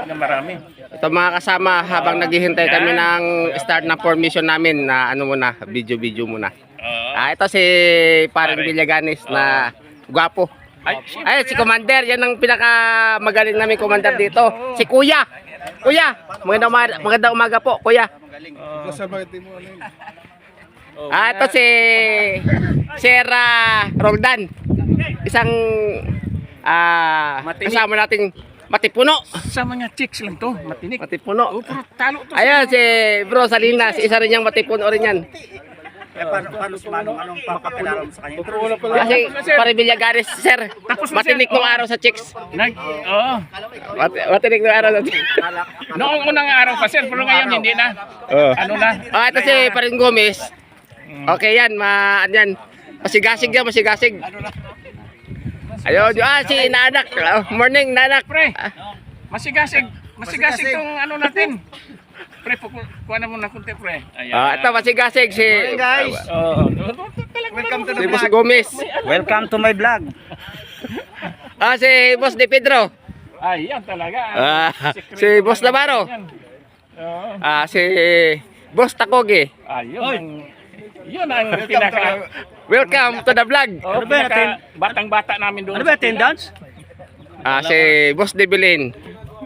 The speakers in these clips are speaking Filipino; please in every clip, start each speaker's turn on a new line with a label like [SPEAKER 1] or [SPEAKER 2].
[SPEAKER 1] Na marami.
[SPEAKER 2] Ito mga kasama, habang naghihintay kami ng start na formation namin na ano muna, video muna. Ito si Paring Villaganis na gwapo. Ay, si Commander, yan ang pinakamagaling namin Commander dito. Si Kuya. Kuya, magandang umaga po, Kuya. Ito si Sir Roldan. Isang kasama nating Matipuno.
[SPEAKER 1] Sa mga chicks lang to, matinik.
[SPEAKER 2] Matipuno.
[SPEAKER 1] Oh, pero talo to.
[SPEAKER 2] Ayan si Bro Salinas, isa rin niyang Matipuno rin yan.
[SPEAKER 3] Paano anong papakilala sa kanya?
[SPEAKER 2] Kasi Pare Villagares, sir. Matinik nung araw sa chicks.
[SPEAKER 1] Oo.
[SPEAKER 2] Matinik nung araw sa chicks.
[SPEAKER 1] Noong unang araw pa sir, pero ngayon hindi na. Ano na?
[SPEAKER 2] Ito si Paring Gomez. Okay yan, yan. Masigasig yan, masigasig. Ayun, si Nanak. Morning, Nanak.
[SPEAKER 1] Pre, masigasig tong ano natin. Pre, kuha na muna kunti, pre. Ayan.
[SPEAKER 2] Ito, masigasig si...
[SPEAKER 3] Guys,
[SPEAKER 2] Welcome to the Boss Gomez.
[SPEAKER 3] welcome to my vlog.
[SPEAKER 2] Si Boss De Pedro.
[SPEAKER 1] Ayan talaga.
[SPEAKER 2] Si Boss Navarro. Si Boss Takogi.
[SPEAKER 1] Ayun. Yun ang pinaka...
[SPEAKER 2] Welcome to the vlog.
[SPEAKER 1] Ano ba batang-bata namin doon?
[SPEAKER 3] Ano ba attendance?
[SPEAKER 2] Si Boss De Belin.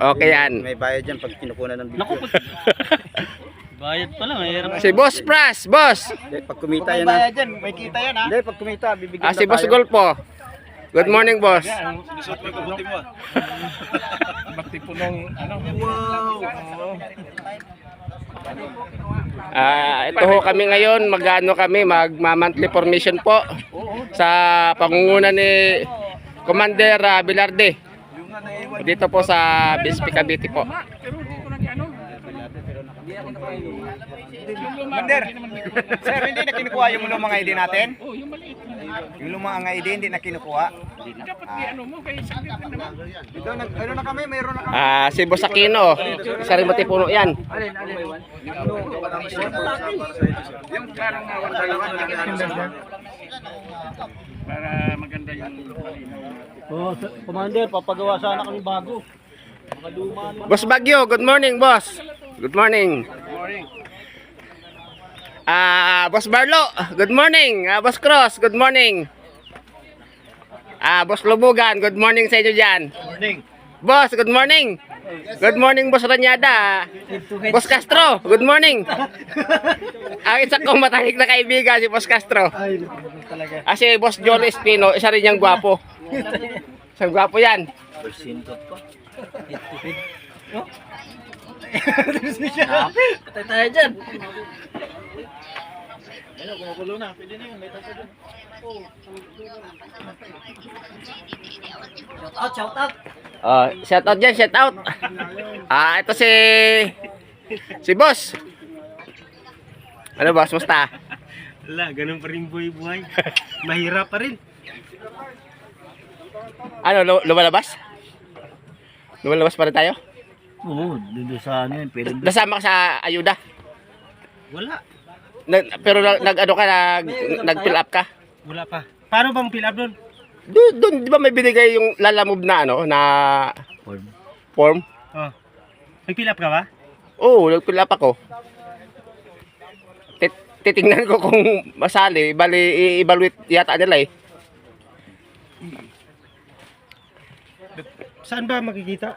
[SPEAKER 2] Okay yan.
[SPEAKER 3] May bayad dyan pag kinukunan ng video. Bayad pala, mahirap.
[SPEAKER 2] Si Boss Pras, Boss.
[SPEAKER 3] Pag kumita yan ha. May kita yan ha. Hindi, pag kumita, bibigyan
[SPEAKER 2] Si Boss Golpo. Good morning, Boss.
[SPEAKER 3] Sinusot mo yung kabuti mo.
[SPEAKER 1] Matipunong ano.
[SPEAKER 2] Ito ho kami ngayon, mag-monthly formation po sa pangunguna ni Commander Velarde. Dito po sa BSP Cavite po.
[SPEAKER 3] Commander, sir, hindi na kinukuha yung mga ID natin?
[SPEAKER 1] Oh, yung maliit.
[SPEAKER 3] Yung mga ID hindi na kinukuha?
[SPEAKER 1] Dapat ano mo kay saglit na naman.
[SPEAKER 3] Ito, ano na kami, mayroon na kami.
[SPEAKER 2] Si Boss Aquino, isa rin Matipuno yan.
[SPEAKER 1] Yung parang para maganda yung
[SPEAKER 3] Commander, papagawa sana kami bago.
[SPEAKER 2] Boss Bagyo, good morning, boss. Good morning. Boss Barlo, good morning. Boss Cross, good morning. Boss Lubugan, good morning sa inyo dyan.
[SPEAKER 3] Morning.
[SPEAKER 2] Boss, good morning. Good morning, Boss Ranyada. Boss Castro, good morning. Ang isa kong matangik na kaibigan, si Boss Castro. Si Boss John Espino, isa rin niyang gwapo. Isang gwapo yan.
[SPEAKER 3] Patay tayo dyan. Ano, kumukulo na. Pwede na yun. May tasa dun. Shout out.
[SPEAKER 2] Shout out dyan, shout out. Ito si Boss. Ano, Boss? Musta?
[SPEAKER 3] Wala, ganun pa rin buhay. Mahirap pa rin.
[SPEAKER 2] Ano, lumalabas? Lumalabas pa rin tayo?
[SPEAKER 3] Oo, doon sa ano yun. Pwede.
[SPEAKER 2] Nasama ka sa ayuda?
[SPEAKER 3] Wala.
[SPEAKER 2] Pero nag-fill up ka?
[SPEAKER 3] Wala pa. Paano bang fill up doon?
[SPEAKER 2] Doon, di ba may binigay yung lalamove na ano, na form?
[SPEAKER 3] Oh. Nag-fill up ka ba?
[SPEAKER 2] Oo, nag-fill up ako. Titingnan ko kung masali, bali i-evaluate yata nila eh.
[SPEAKER 3] Saan ba makikita?